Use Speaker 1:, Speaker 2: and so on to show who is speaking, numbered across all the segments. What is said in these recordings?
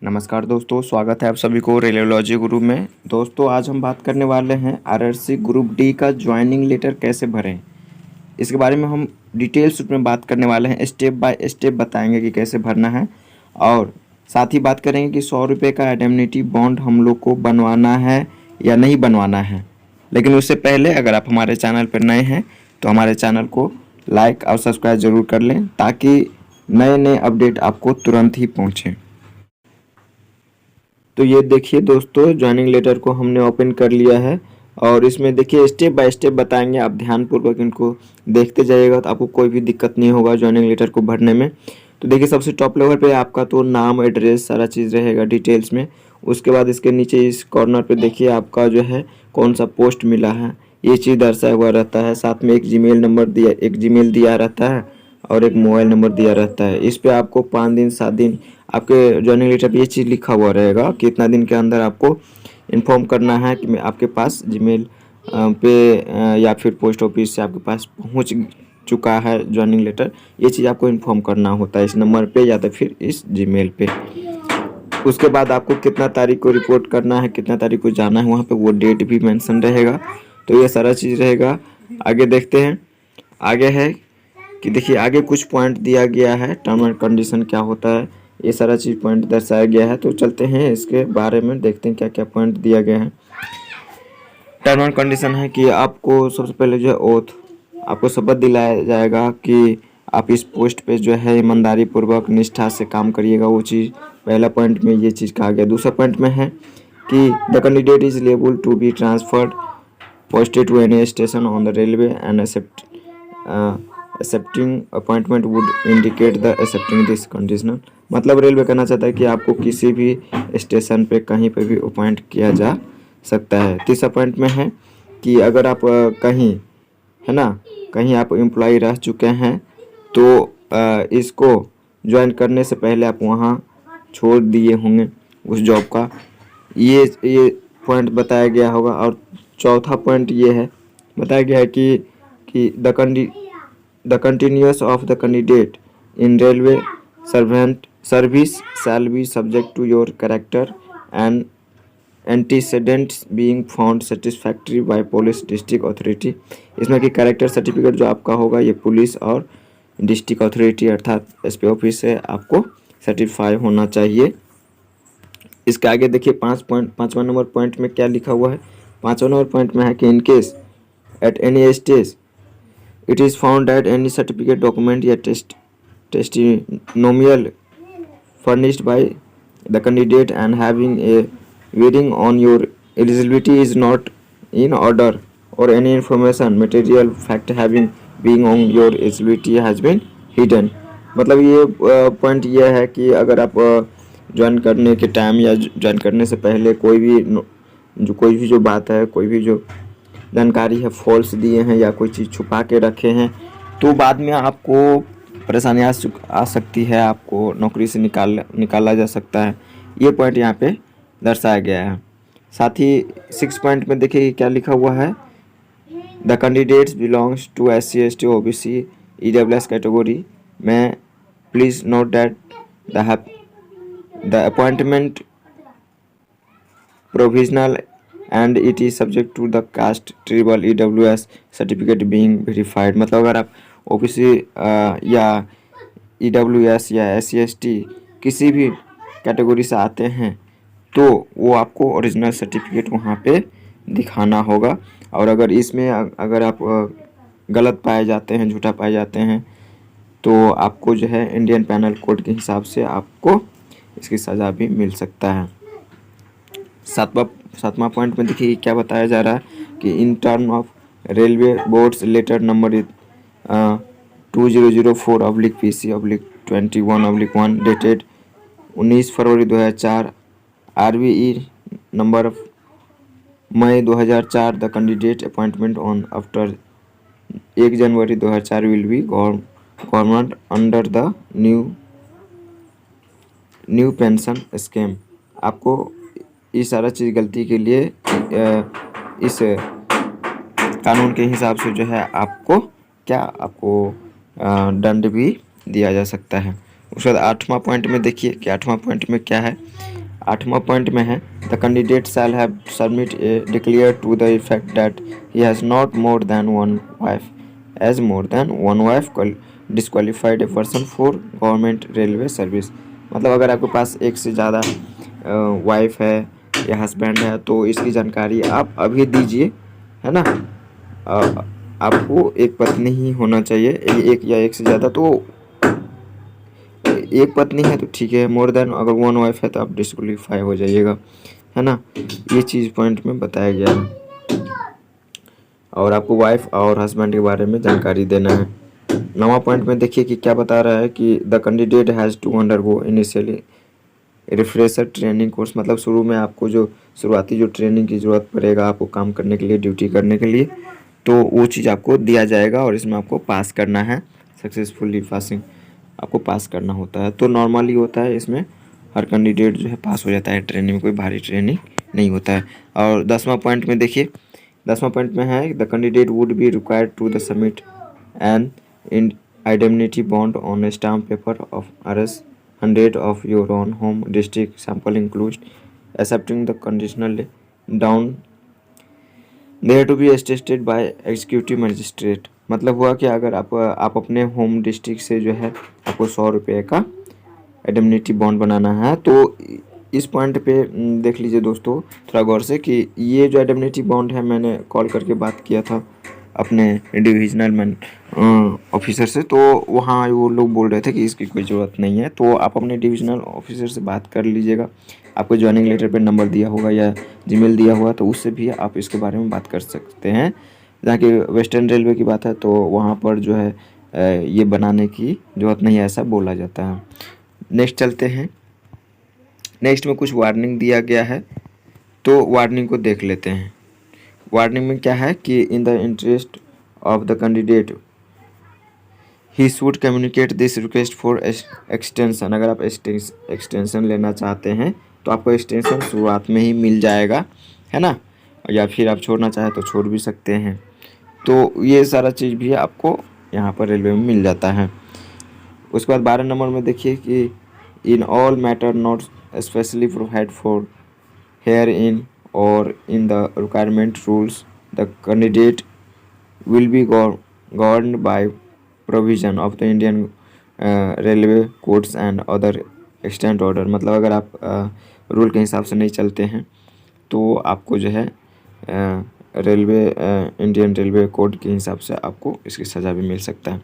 Speaker 1: नमस्कार दोस्तों, स्वागत है आप सभी को रेडियोलॉजी गुरु में। दोस्तों आज हम बात करने वाले हैं आरआरसी ग्रुप डी का ज्वाइनिंग लेटर कैसे भरें। इसके बारे में हम डिटेल्स में बात करने वाले हैं, स्टेप बाय स्टेप बताएंगे कि कैसे भरना है। और साथ ही बात करेंगे कि 100 रुपये का इंडेमनिटी बॉन्ड हम लोग को बनवाना है या नहीं बनवाना है। लेकिन उससे पहले अगर आप हमारे चैनल पर नए हैं तो हमारे चैनल को लाइक और सब्सक्राइब ज़रूर कर लें ताकि नए नए अपडेट आपको तुरंत ही पहुँचें। तो ये देखिए दोस्तों, ज्वाइनिंग लेटर को हमने ओपन कर लिया है और इसमें देखिए स्टेप बाय स्टेप बताएंगे। आप ध्यानपूर्वक इनको देखते जाइएगा तो आपको कोई भी दिक्कत नहीं होगा ज्वाइनिंग लेटर को भरने में। तो देखिए सबसे टॉप लेवल पे आपका तो नाम, एड्रेस, सारा चीज़ रहेगा डिटेल्स में। उसके बाद इसके नीचे इस कॉर्नर पे देखिए आपका जो है कौन सा पोस्ट मिला है, ये चीज़ दर्शाया हुआ रहता है। साथ में एक जीमेल दिया रहता है और एक मोबाइल नंबर दिया रहता है। इस पे आपको 5 दिन 7 दिन आपके ज्वाइनिंग लेटर पे ये चीज़ लिखा हुआ रहेगा कि इतना दिन के अंदर आपको इन्फॉर्म करना है कि मैं आपके पास जीमेल पे या फिर पोस्ट ऑफिस से आपके पास पहुंच चुका है ज्वाइनिंग लेटर। ये चीज़ आपको इन्फॉर्म करना होता है इस नंबर पे या तो फिर इस जीमेल पे। उसके बाद आपको कितना तारीख को रिपोर्ट करना है, कितना तारीख को जाना है, वहाँ पे वो डेट भी मेंशन रहेगा। तो ये सारा चीज़ रहेगा। आगे देखते हैं, आगे है कि देखिए आगे कुछ पॉइंट दिया गया है, टर्म एंड कंडीशन क्या होता है, ये सारा चीज़ पॉइंट दर्शाया गया है। तो चलते हैं इसके बारे में देखते हैं क्या क्या पॉइंट दिया गया है। टर्म एंड कंडीशन है कि आपको सबसे पहले जो है ओथ, आपको शपथ दिलाया जाएगा कि आप इस पोस्ट पे जो है ईमानदारी पूर्वक निष्ठा से काम करिएगा। वो चीज़ पहला पॉइंट में ये चीज़ कहा गया। दूसरा पॉइंट में है कि the candidate is liable to be transferred posted to any station on the railway and accepting appointment would indicate the accepting this conditional. मतलब रेलवे कहना चाहता है कि आपको किसी भी स्टेशन पे कहीं पे भी अपॉइंट किया जा सकता है। तीसरा पॉइंट में है कि अगर आप कहीं है ना, कहीं आप एम्प्लॉय रह चुके हैं तो इसको ज्वाइन करने से पहले आप वहाँ छोड़ दिए होंगे उस जॉब का, ये पॉइंट बताया गया होगा। और चौथा पॉइंट ये है, बताया गया है कि the continuous of the candidate in railway servant service shall be subject to your character and antecedents being found satisfactory by police district authority. इसमें कि कैरेक्टर सर्टिफिकेट जो आपका होगा ये पुलिस और डिस्ट्रिक्ट अथॉरिटी अर्थात एसपी ऑफिस से आपको सर्टिफाई होना चाहिए। इसके आगे देखिए 5वां नंबर पॉइंट में क्या लिखा हुआ है। 5वां नंबर पॉइंट में है कि in case at any stage it is found that any certificate document या testimonial furnished by the candidate and having a bearing on your eligibility is not in order or any information material fact having being on your eligibility has been hidden। मतलब ये point ये है कि अगर आप join करने के time या ज्वाइन करने से पहले कोई भी जो बात है, कोई भी जो जानकारी है फॉल्स दिए हैं या कोई चीज़ छुपा के रखे हैं तो बाद में आपको परेशानी आ सकती है, आपको नौकरी से निकाला जा सकता है। ये पॉइंट यहाँ पे दर्शाया गया है। साथ ही 6 पॉइंट में देखिए क्या लिखा हुआ है। The candidates belongs to SC ST OBC EWS category में please note that the appointment provisional and it is subject to the caste tribal EWS certificate being verified. मतलब अगर आप OBC या EWS या SC ST किसी भी category से आते हैं तो वो आपको ओरिजिनल सर्टिफिकेट वहाँ पे दिखाना होगा। और अगर इसमें अगर आप गलत पाए जाते हैं, झूठा पाए जाते हैं तो आपको जो है इंडियन पैनल कोड के हिसाब से आपको इसकी सज़ा भी मिल सकता है। सातवां पॉइंट में देखिए क्या बताया जा रहा है कि in term of railway board's letter number 2004/PC/21/1 dated 19 February 2004 RVE number May 2004 the candidate appointment on after 1 January 2004 will be government under the new pension scheme. आपको ये सारा चीज़ गलती के लिए इस कानून के हिसाब से जो है आपको दंड भी दिया जा सकता है। उसके बाद 8वां पॉइंट में देखिए कि 8वां पॉइंट में क्या है। 8वां पॉइंट में है the candidate shall have submit a declare to the effect that he has not more than one wife, as more than one wife disqualified a person for government railway service. मतलब अगर आपके पास एक से ज़्यादा wife है या husband है तो इसकी जानकारी आप अभी दीजिए, है ना। आपको एक पत्नी ही होना चाहिए, एक या एक से ज़्यादा, तो एक पत्नी है तो ठीक है, मोर देन अगर वन वाइफ है तो आप डिस्क्वालीफाई हो जाइएगा, है ना। ये चीज़ पॉइंट में बताया गया है और आपको वाइफ और हस्बैंड के बारे में जानकारी देना है। 9वां पॉइंट में देखिए कि क्या बता रहा है कि the candidate has to undergo initially refresher training course. मतलब शुरू में आपको जो शुरुआती जो ट्रेनिंग की ज़रूरत पड़ेगा आपको काम करने के लिए, ड्यूटी करने के लिए, तो वो चीज़ आपको दिया जाएगा और इसमें आपको पास करना है। सक्सेसफुली पासिंग आपको पास करना होता है। तो नॉर्मली होता है, इसमें हर कैंडिडेट जो है पास हो जाता है ट्रेनिंग में, कोई भारी ट्रेनिंग नहीं होता है। और 10वां पॉइंट में देखिए, 10वां पॉइंट में है the candidate would be required to the submit an indemnity bond on a stamp paper of Rs 100 of your own home district sample includes accepting the conditional down there to be attested by executive magistrate। मतलब हुआ कि अगर आप अपने home district से जो है आपको 100 रुपये का इंडेमनिटी बॉन्ड बनाना है, तो इस पॉइंट पे देख लीजिए दोस्तों थोड़ा गौर से कि ये जो इंडेमनिटी बॉन्ड है, मैंने कॉल करके बात किया था अपने डिविजनल मैन ऑफिसर से, तो वहाँ वो लोग बोल रहे थे कि इसकी कोई ज़रूरत नहीं है। तो आप अपने डिविजनल ऑफिसर से बात कर लीजिएगा, आपको ज्वाइनिंग लेटर पे नंबर दिया होगा या जीमेल दिया हुआ, तो उससे भी आप इसके बारे में बात कर सकते हैं। जहाँ की वेस्टर्न रेलवे की बात है तो वहाँ पर जो है ये बनाने की ज़रूरत नहीं है, ऐसा बोला जाता है। नेक्स्ट चलते हैं। नेक्स्ट में कुछ वार्निंग दिया गया है, तो वार्निंग को देख लेते हैं। वार्निंग में क्या है कि in the interest of the candidate he should communicate this request for extension. अगर आप एक्सटेंशन लेना चाहते हैं तो आपको एक्सटेंशन शुरुआत में ही मिल जाएगा, है ना, या फिर आप छोड़ना चाहें तो छोड़ भी सकते हैं। तो ये सारा चीज़ भी आपको यहाँ पर रेलवे में मिल जाता है। उसके बाद 12 नंबर में देखिए कि in all matter not specially provide for here in or in the requirement rules, the candidate will be governed by provision of the Indian railway codes and other extant order। मतलब अगर आप rule के हिसाब से नहीं चलते हैं तो आपको जो है रेलवे इंडियन रेलवे कोड के हिसाब से आपको इसकी सज़ा भी मिल सकता है।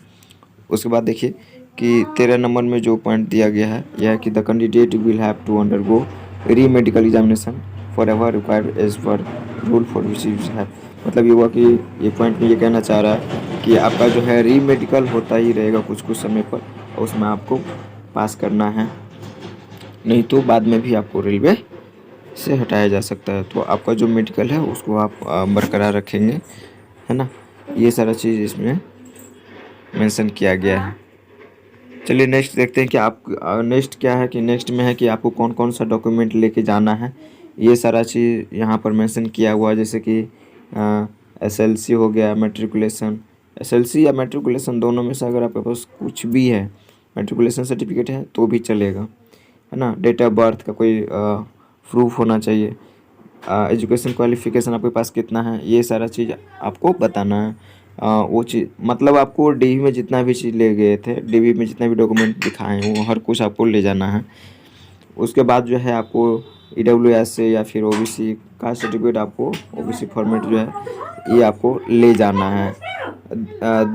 Speaker 1: उसके बाद देखिए कि 13 नंबर में जो पॉइंट दिया गया है यह है कि the candidate will have to undergo re medical examination for ever required as per rule for which है। मतलब ये हुआ कि ये पॉइंट में ये कहना चाह रहा है कि आपका जो है री मेडिकल होता ही रहेगा कुछ कुछ समय पर, और उसमें आपको पास करना है, नहीं तो बाद में भी आपको रेलवे से हटाया जा सकता है। तो आपका जो मेडिकल है उसको आप बरकरार रखेंगे, है ना। ये सारा चीज़ इसमें मेंशन किया गया है। चलिए नेक्स्ट देखते हैं कि आप नेक्स्ट क्या है कि नेक्स्ट में है कि आपको कौन कौन सा डॉक्यूमेंट लेके जाना है। ये सारा चीज़ यहाँ पर मेंशन किया हुआ है, जैसे कि एसएलसी हो गया, मैट्रिकुलेशन, एसएलसी या मैट्रिकुलेशन दोनों में से अगर आपके पास कुछ भी है, मैट्रिकुलेशन सर्टिफिकेट है तो भी चलेगा, है ना। डेट ऑफ बर्थ का कोई प्रूफ होना चाहिए, एजुकेशन क्वालिफिकेशन आपके पास कितना है, ये सारा चीज़ आपको बताना है। वो चीज़ मतलब आपको डीवी में जितना भी चीज़ ले गए थे, डीवी में जितना भी डॉक्यूमेंट दिखाए हैं वो हर कुछ आपको ले जाना है। उसके बाद जो है आपको EWS से या फिर OBC का सर्टिफिकेट, आपको OBC फॉर्मेट जो है ये आपको ले जाना है।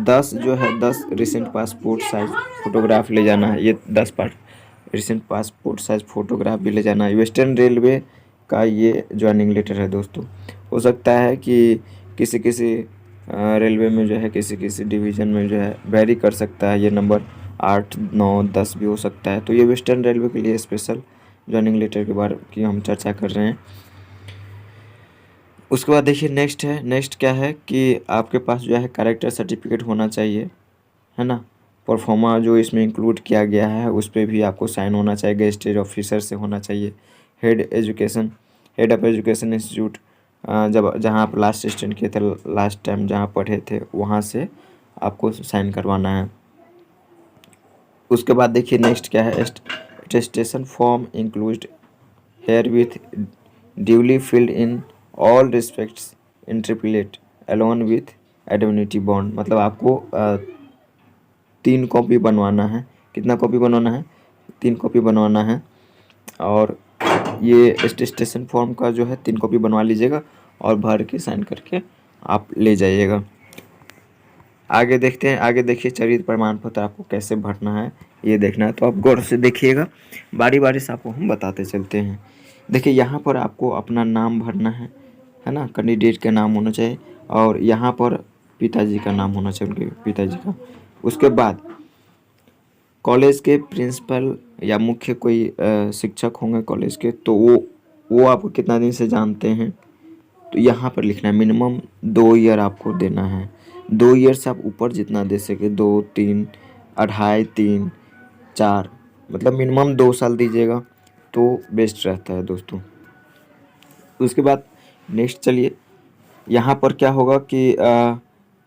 Speaker 1: 10 रिसेंट पासपोर्ट साइज फ़ोटोग्राफ ले जाना है, ये 10 रिसेंट पासपोर्ट साइज फ़ोटोग्राफ भी ले जाना है। वेस्टर्न रेलवे का ये ज्वाइनिंग लेटर है दोस्तों। हो सकता है कि किसी किसी रेलवे में जो है किसी किसी डिवीज़न में जो है वेरी कर सकता है, ये नंबर 8, 9, 10 भी हो सकता है। तो ये वेस्टर्न रेलवे के लिए स्पेशल ज्वाइनिंग लेटर के बारे की हम चर्चा कर रहे हैं। उसके बाद देखिए नेक्स्ट है, नेक्स्ट क्या है कि आपके पास जो है कैरेक्टर सर्टिफिकेट होना चाहिए, है ना। परफॉर्मा जो इसमें इंक्लूड किया गया है उस पर भी आपको साइन होना चाहिए, गेस्टेड ऑफिसर से होना चाहिए। हेड ऑफ एजुकेशन इंस्टीट्यूट जहाँ आप लास्ट स्टैंड किए थे, लास्ट टाइम जहाँ पढ़े थे वहाँ से आपको साइन करवाना है। उसके बाद देखिए नेक्स्ट क्या है, attestation form include here with duly filled in all respects interplate alone with indemnity bond. मतलब आपको 3 कॉपी बनवाना है। कितना कॉपी बनवाना है? 3 कॉपी बनवाना है। और ये अटेस्टेशन फॉर्म का जो है 3 कॉपी बनवा लीजिएगा और भर के साइन करके आप ले जाइएगा। आगे देखते हैं। आगे देखिए चरित्र प्रमाण पत्र आपको कैसे भरना है ये देखना है, तो आप गौर से देखिएगा। बारी बारी से आपको हम बताते चलते हैं। देखिए यहाँ पर आपको अपना नाम भरना है ना, कैंडिडेट का नाम होना चाहिए और यहाँ पर पिताजी का नाम होना चाहिए, उनके पिताजी का। उसके बाद कॉलेज के प्रिंसिपल या मुख्य कोई शिक्षक होंगे कॉलेज के, तो वो आपको कितना दिन से जानते हैं, तो यहाँ पर लिखना है मिनिमम 2 ईयर आपको देना है। 2 ईयर से आप ऊपर जितना दे सके, 2, 3, 2.5, 3, 4, मतलब मिनिमम 2 साल दीजिएगा तो बेस्ट रहता है दोस्तों। उसके बाद नेक्स्ट चलिए, यहाँ पर क्या होगा कि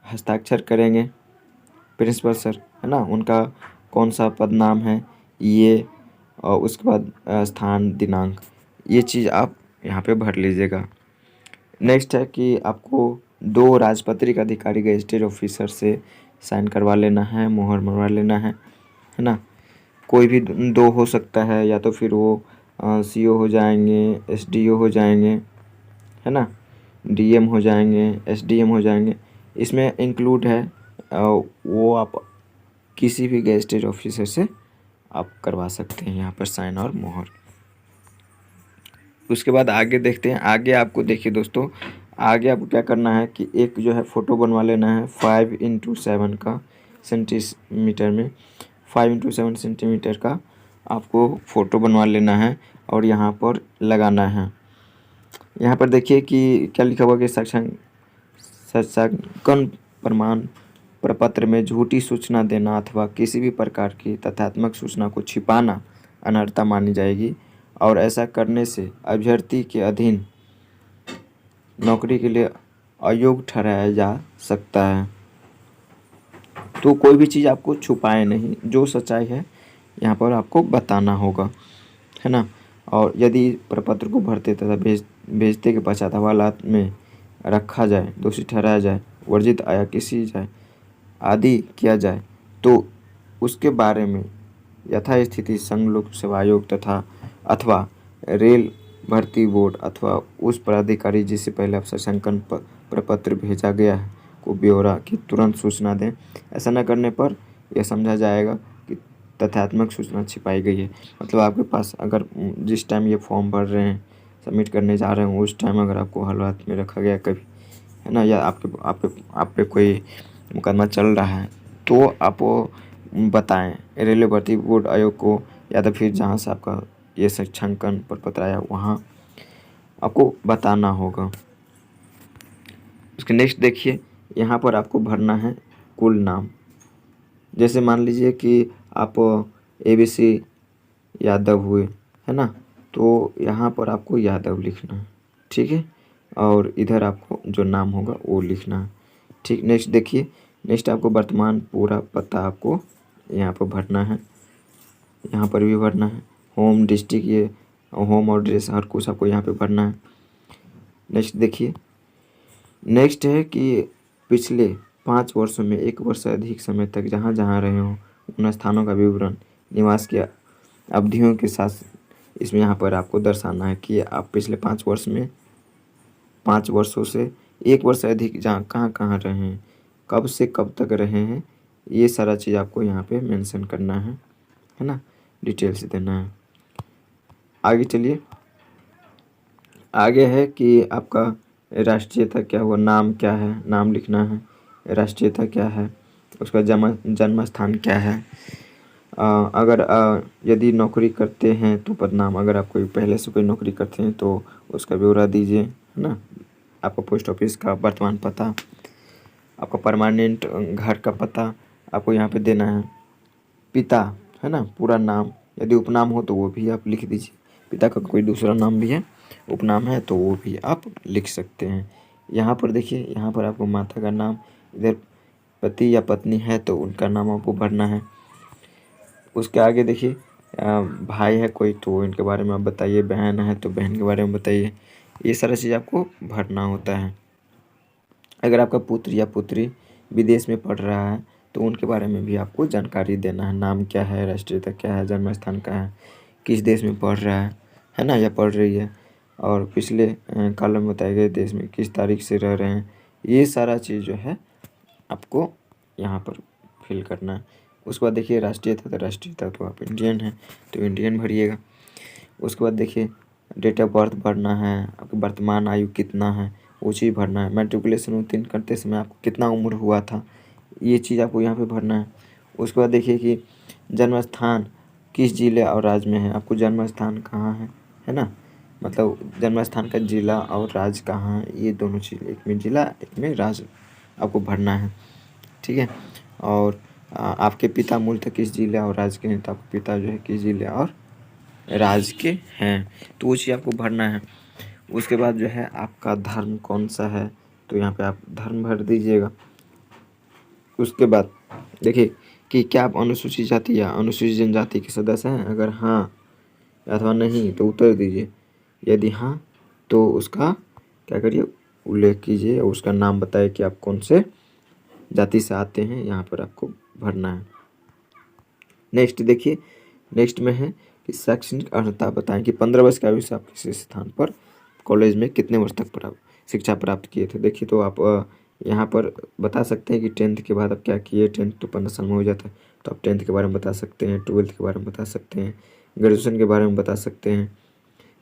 Speaker 1: हस्ताक्षर करेंगे प्रिंसिपल सर, है ना, उनका कौन सा पद नाम है ये, और उसके बाद स्थान दिनांक, ये चीज़ आप यहाँ पे भर लीजिएगा। नेक्स्ट है कि आपको 2 राजपत्रित अधिकारी गजेटेड ऑफिसर से साइन करवा लेना है, मोहर मरवा लेना है ना। कोई भी 2 हो सकता है, या तो फिर वो सीओ हो जाएंगे, एसडीओ हो जाएंगे, है ना, डीएम हो जाएंगे, एसडीएम हो जाएंगे। इसमें इंक्लूड है वो आप किसी भी गजेटेड ऑफिसर से आप करवा सकते हैं यहाँ पर साइन और मोहर। उसके बाद आगे देखते हैं। आगे आपको देखिए दोस्तों, आगे आपको क्या करना है कि एक जो है फ़ोटो बनवा लेना है 5x7 का सेंटीमीटर में, 5x7 सेंटीमीटर का आपको फ़ोटो बनवा लेना है और यहाँ पर लगाना है। यहाँ पर देखिए कि क्या लिखा हुआ कि सत्यांकन प्रमाण प्रपत्र में झूठी सूचना देना अथवा किसी भी प्रकार की तथ्यात्मक सूचना को छिपाना अनर्हता मानी जाएगी और ऐसा करने से अभ्यर्थी के अधीन नौकरी के लिए अयोग्य ठहराया जा सकता है। तो कोई भी चीज़ आपको छुपाए नहीं, जो सच्चाई है यहाँ पर आपको बताना होगा, है ना। और यदि प्रपत्र को भरते तथा भेजते के पश्चात हवालात में रखा जाए, दोषी ठहराया जाए, वर्जित आया किसी जाए आदि किया जाए, तो उसके बारे में यथास्थिति संघ लोक सेवा आयोग तथा अथवा रेल भर्ती बोर्ड अथवा उस पदाधिकारी जिससे पहले अवसरांकन प्रपत्र भेजा गया है को ब्यौरा की तुरंत सूचना दें। ऐसा न करने पर यह समझा जाएगा कि तथ्यात्मक सूचना छिपाई गई है। मतलब आपके पास अगर जिस टाइम ये फॉर्म भर रहे हैं, सबमिट करने जा रहे हैं, उस टाइम अगर आपको हालात में रखा गया कभी, है ना, या आप पे कोई मुकदमा चल रहा है, तो आप बताएं रेलवे भर्ती बोर्ड आयोग को, या तो फिर जहाँ से आपका ये शिक्षांकन प्रपत्र आया वहाँ आपको बताना होगा। उसके नेक्स्ट देखिए, यहाँ पर आपको भरना है कुल नाम। जैसे मान लीजिए कि आप ABC यादव हुए, है ना, तो यहाँ पर आपको यादव लिखना है, ठीक है, और इधर आपको जो नाम होगा वो लिखना है, ठीक। नेक्स्ट देखिए, नेक्स्ट आपको वर्तमान पूरा पता आपको यहाँ पर भरना है, यहाँ पर भी भरना है, होम डिस्ट्रिक्ट, ये होम और एड्रेस हर कुछ आपको यहाँ पे भरना है। नेक्स्ट देखिए, नेक्स्ट है कि पिछले 5 वर्षों में 1 वर्ष से अधिक समय तक जहाँ जहाँ रहे हों उन स्थानों का विवरण निवास की अवधियों के साथ इसमें यहाँ पर आपको दर्शाना है कि आप पिछले 5 वर्ष में 5 वर्षों से 1 वर्ष से अधिक जहाँ कहाँ कहाँ रहे हैं, कब से कब तक रहे हैं, ये सारा चीज़ आपको यहाँ पे मेंशन करना है ना, डिटेल से देना है। आगे चलिए, आगे है कि आपका राष्ट्रीयता क्या हुआ, नाम क्या है, नाम लिखना है, राष्ट्रीयता क्या है, उसका जन्म स्थान क्या है, अगर यदि नौकरी करते हैं तो पदनाम, अगर आप कोई पहले से कोई नौकरी करते हैं तो उसका ब्यौरा दीजिए, है ना, आपका पोस्ट ऑफिस का वर्तमान पता, आपका परमानेंट घर का पता आपको यहाँ पे देना है, पिता, है ना, पूरा नाम, यदि उपनाम हो तो वो भी आप लिख दीजिए, पिता का कोई दूसरा नाम भी है, उपनाम है तो वो भी आप लिख सकते हैं। यहाँ पर देखिए, यहाँ पर आपको माता का नाम, इधर पति या पत्नी है तो उनका नाम आपको भरना है। उसके आगे देखिए भाई है कोई तो इनके बारे में आप बताइए, बहन है तो बहन के बारे में बताइए। ये सारा चीज़ आपको भरना होता है। अगर आपका पुत्र या पुत्री विदेश में पढ़ रहा है तो उनके बारे में भी आपको जानकारी देना है। नाम क्या है, राष्ट्रीयता क्या है, जन्म स्थान कहाँ है, किस देश में पढ़ रहा है ना, या पढ़ रही है, और पिछले कॉलम में बताए गए देश में किस तारीख से रह रहे हैं। ये सारा चीज़ जो है आपको यहाँ पर फिल करना है। उसके बाद देखिए राष्ट्रीयता, तो राष्ट्रीयता तो आप इंडियन हैं तो इंडियन भरिएगा। उसके बाद देखिए डेट ऑफ बर्थ भरना है, आपकी वर्तमान आयु कितना है वो चीज़ भरना है। मैट्रिकुलेशन उत्तीर्ण करते समय आपको कितना उम्र हुआ था, ये चीज़ आपको यहाँ पे भरना है। उसके बाद देखिए कि जन्म स्थान किस जिले और राज्य में है, आपको जन्म स्थान कहाँ है ना, मतलब जन्म स्थान का जिला और राज्य कहाँ है, ये दोनों चीज़, एक में जिला एक में राज्य आपको भरना है। ठीक है। और आपके पिता मूलतः किस जिले और राज्य के हैं, तो आपके पिता जो है किस जिले और राज्य के हैं, तो वो चीज़ आपको भरना है। उसके बाद जो है आपका धर्म कौन सा है, तो यहाँ पे आप धर्म भर दीजिएगा। उसके बाद देखिए कि क्या आप अनुसूचित जाति या अनुसूचित जनजाति के सदस्य हैं, अगर हाँ अथवा नहीं तो उत्तर दीजिए। यदि हाँ तो उसका क्या करिए, उल्लेख कीजिए और उसका नाम बताइए कि आप कौन से जाति से आते हैं, यहाँ पर आपको भरना है। नेक्स्ट देखिए, नेक्स्ट में है कि शैक्षणिक अर्हता बताएं कि 15 वर्ष की आयु से आप किसी स्थान पर कॉलेज में कितने वर्ष तक शिक्षा प्राप्त किए थे। देखिए तो आप यहाँ पर बता सकते हैं कि 10th के बाद आप क्या किए। 10th तो 15 साल में हो जाता है, तो आप 10th के बारे में बता सकते हैं, 12th के बारे में बता सकते हैं, ग्रेजुएशन के बारे में बता सकते हैं।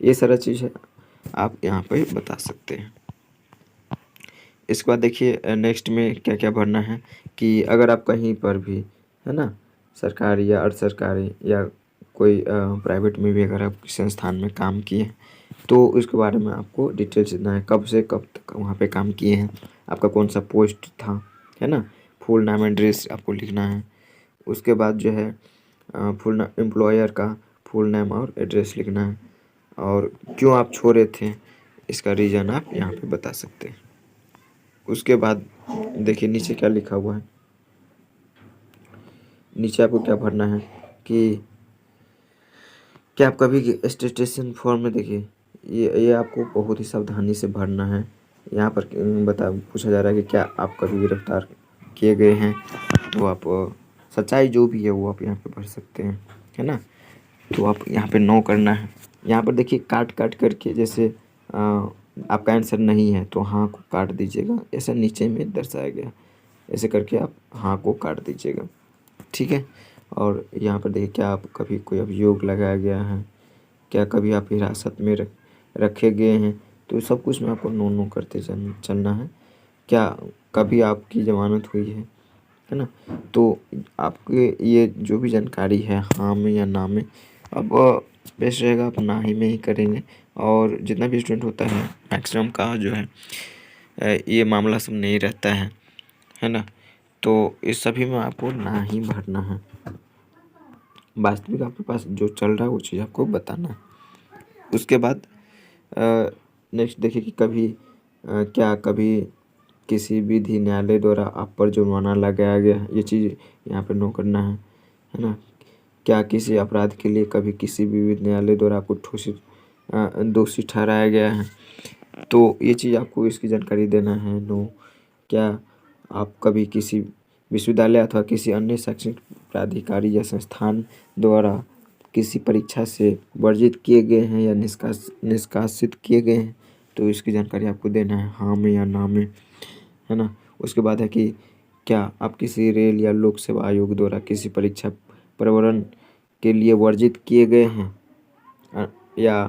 Speaker 1: ये सारा चीज़ है आप यहाँ पर बता सकते हैं। इसके बाद देखिए नेक्स्ट में क्या क्या भरना है कि अगर आप कहीं पर भी है ना, सरकारी या अर्ध सरकारी या कोई प्राइवेट में भी अगर आप किसी संस्थान में काम किए तो उसके बारे में आपको डिटेल्स देना है, कब से कब तक वहाँ पे काम किए हैं, आपका कौन सा पोस्ट था, है ना, फुल नाम एड्रेस आपको लिखना है। उसके बाद जो है फुल एम्प्लॉयर का फुल नेम और एड्रेस लिखना है, और क्यों आप छोड़े थे इसका रीज़न आप यहाँ पे बता सकते हैं। उसके बाद देखिए नीचे क्या लिखा हुआ है, नीचे आपको क्या भरना है कि क्या आप कभी स्टेटेशन फॉर्म में देखिए ये आपको बहुत ही सावधानी से भरना है। यहाँ पर पूछा जा रहा है कि क्या आप कभी गिरफ्तार किए गए हैं, तो आप सच्चाई जो भी है वो आप यहाँ पे भर सकते हैं, है ना। तो आप यहाँ पे नो करना है। यहाँ पर देखिए काट काट करके, जैसे आपका आंसर नहीं है तो हाँ को काट दीजिएगा, ऐसा नीचे में दर्शाया गया, ऐसे करके आप हाँ को काट दीजिएगा। ठीक है। और यहाँ पर देखिए क्या आप कभी कोई अभियोग लगाया गया है, क्या कभी आप हिरासत में रखे गए हैं, तो सब कुछ में आपको नो नो करते चलना है। क्या कभी आपकी ज़मानत हुई है ना, तो आपके ये जो भी जानकारी है हाँ में या ना में, अब बेस्ट रहेगा आप ना ही में ही करेंगे। और जितना भी स्टूडेंट होता है मैक्सिमम का जो है ये मामला सब नहीं रहता है ना, तो इस सभी में आपको ना ही भरना है। वास्तविक आपके पास जो चल रहा है वो चीज़ आपको बताना है। उसके बाद नेक्स्ट देखिए कि कभी क्या कभी किसी विधि न्यायालय द्वारा आप पर जुर्माना लगाया गया है, ये चीज़ यहाँ पे नो करना है ना। क्या किसी अपराध के लिए कभी किसी भी विधि न्यायालय द्वारा आपको दोषी ठहराया गया है, तो ये चीज़ आपको इसकी जानकारी देना है, नो। क्या आप कभी किसी विश्वविद्यालय अथवा किसी अन्य शैक्षणिक प्राधिकारी या संस्थान द्वारा किसी परीक्षा से वर्जित किए गए हैं या निष्कासित किए गए हैं, तो इसकी जानकारी आपको देना है हाँ में या ना में, है ना। उसके बाद है कि क्या आप किसी रेल या लोक सेवा आयोग द्वारा किसी परीक्षा प्रवरण के लिए वर्जित किए गए हैं या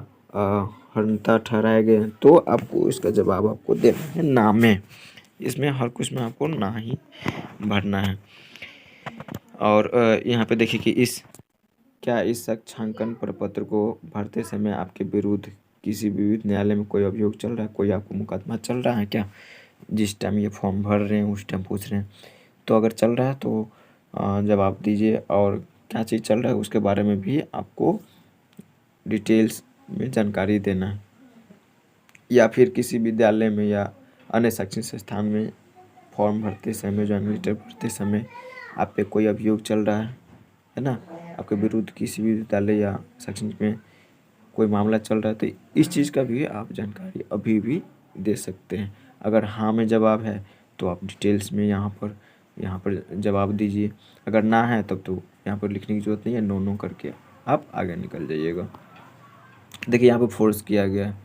Speaker 1: हर्ता ठहराए गए हैं, तो आपको इसका जवाब आपको देना है ना में। इसमें हर कुछ में आपको ना ही भरना है। और यहाँ पे देखिए कि क्या इस साक्ष्यांकन प्रपत्र को भरते समय आपके विरुद्ध किसी भी न्यायालय में कोई अभियोग चल रहा है, कोई आपको मुकदमा चल रहा है क्या, जिस टाइम ये फॉर्म भर रहे हैं उस टाइम पूछ रहे हैं। तो अगर चल रहा है तो जवाब दीजिए, और क्या चीज़ चल रहा है उसके बारे में भी आपको डिटेल्स में जानकारी देना है। या फिर किसी विद्यालय में या अन्य शैक्षणिक संस्थान में फॉर्म भरते समय, ज्वाइनिंग लेटर भरते समय आप पे कोई अभियोग चल रहा है ना, आपके विरुद्ध किसी भी विद्यालय या शैक्षणिक में कोई मामला चल रहा है तो इस चीज़ का भी आप जानकारी अभी भी दे सकते हैं। अगर हाँ में जवाब है तो आप डिटेल्स में यहाँ पर जवाब दीजिए, अगर ना है तब तो यहाँ पर लिखने की ज़रूरत नहीं है, नो नो करके आप आगे निकल जाइएगा। देखिए यहाँ पर फोर्स किया गया है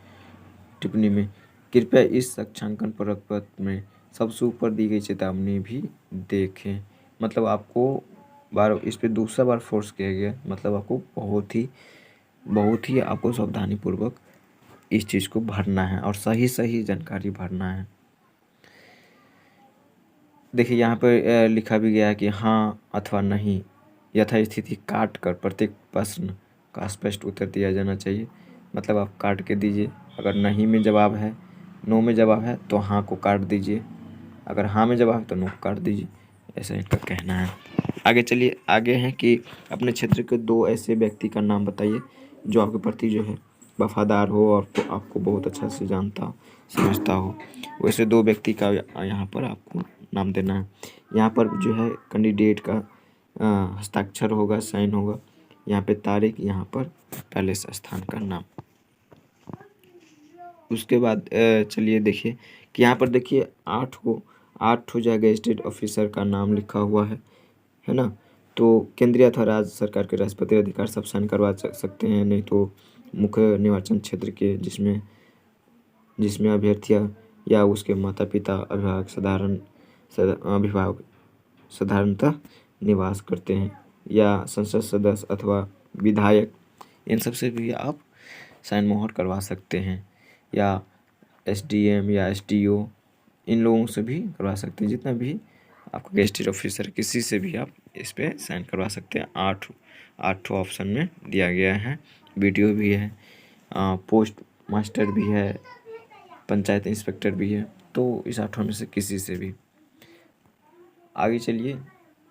Speaker 1: टिप्पणी में, कृपया इस साक्षांकन प्रपत्र में सबसे ऊपर दी गई चेतावनी भी देखें। मतलब आपको इस पर दूसरा बार फोर्स किया गया, मतलब आपको बहुत ही आपको सावधानीपूर्वक इस चीज़ को भरना है और सही जानकारी भरना है। देखिए यहाँ पर लिखा भी गया है कि हाँ अथवा नहीं यथास्थिति काट कर प्रत्येक प्रश्न का स्पष्ट उत्तर दिया जाना चाहिए। मतलब आप काट के दीजिए, अगर नहीं में जवाब है, नो में जवाब है तो हाँ को काट दीजिए, अगर हाँ में जवाब है तो नो को काट दीजिए, ऐसा इनका कहना है। आगे चलिए, आगे है कि अपने क्षेत्र के 2 ऐसे व्यक्ति का नाम बताइए जो आपके प्रति जो है वफादार हो और आपको बहुत अच्छा से जानता समझता हो। वैसे 2 व्यक्ति का यहाँ पर आपको नाम देना है। यहाँ पर जो है कैंडिडेट का हस्ताक्षर होगा, साइन होगा, यहाँ पे तारीख, यहाँ पर पहले स्थान का नाम। उसके बाद चलिए देखिए कि यहाँ पर देखिए 8 जगह स्टेट ऑफिसर का नाम लिखा हुआ है ना। तो केंद्रीय अथवा राज्य सरकार के राष्ट्रपति अधिकार सब साइन करवा सकते हैं, नहीं तो मुख्य निर्वाचन क्षेत्र के जिसमें अभ्यर्थियां या उसके माता पिता अभिभावक साधारणतः निवास करते हैं, या संसद सदस्य अथवा विधायक, इन सब से भी आप साइन मोहर करवा सकते हैं, या एसडीएम या एसडीओ, इन लोगों से भी करवा सकते हैं। जितना भी आपका गेस्टेड ऑफिसर किसी से भी आप इस पर साइन करवा सकते हैं। 8 ऑप्शन में दिया गया है, वीडियो भी है, पोस्ट मास्टर भी है, पंचायत इंस्पेक्टर भी है, तो इस 8 में से किसी से भी। आगे चलिए,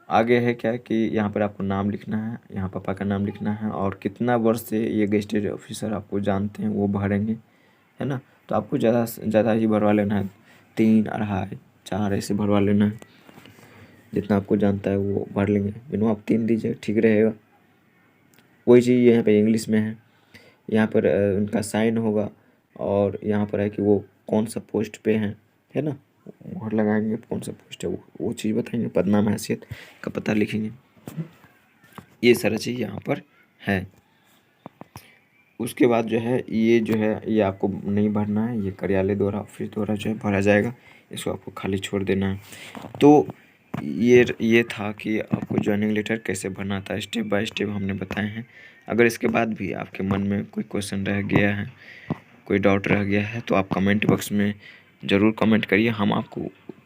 Speaker 1: आगे है क्या कि यहाँ पर आपको नाम लिखना है, यहाँ पापा का नाम लिखना है और कितना वर्ष से ये गेस्टेड ऑफिसर आपको जानते हैं वो भरेंगे, है ना। तो आपको ज़्यादा से ज़्यादा ही भरवा लेना है, 3, 2.5, 4 ऐसे भरवा लेना है, जितना आपको जानता है वो भर लेंगे। बिना आप 3 दीजिए, ठीक रहेगा। वही चीज़ यहाँ पे इंग्लिश में है, यहाँ पर उनका साइन होगा और यहाँ पर है कि वो कौन सा पोस्ट पे हैं, है ना, मोहर लगाएंगे, कौन सा पोस्ट है वो चीज़ बताएंगे, पदनाम हैसियत का पता लिखेंगे, ये सारा चीज़ यहाँ पर है। उसके बाद जो है ये आपको नहीं भरना है, ये कार्यालय द्वारा ऑफिस द्वारा जो है भरा जाएगा, इसको आपको खाली छोड़ देना है। तो ये था कि आपको ज्वाइनिंग लेटर कैसे भरना था, स्टेप बाय स्टेप हमने बताए हैं। अगर इसके बाद भी आपके मन में कोई क्वेश्चन रह गया है, कोई डाउट रह गया है, तो आप कमेंट बॉक्स में ज़रूर कमेंट करिए, हम आपको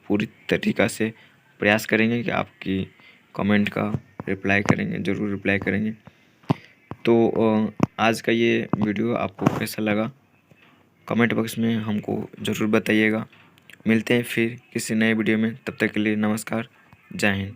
Speaker 1: पूरी तरीक़ा से प्रयास करेंगे कि आपकी कमेंट का रिप्लाई करेंगे, ज़रूर रिप्लाई करेंगे। तो आज का ये वीडियो आपको कैसा लगा कमेंट बॉक्स में हमको ज़रूर बताइएगा। मिलते हैं फिर किसी नए वीडियो में, तब तक के लिए नमस्कार, जय हिंद।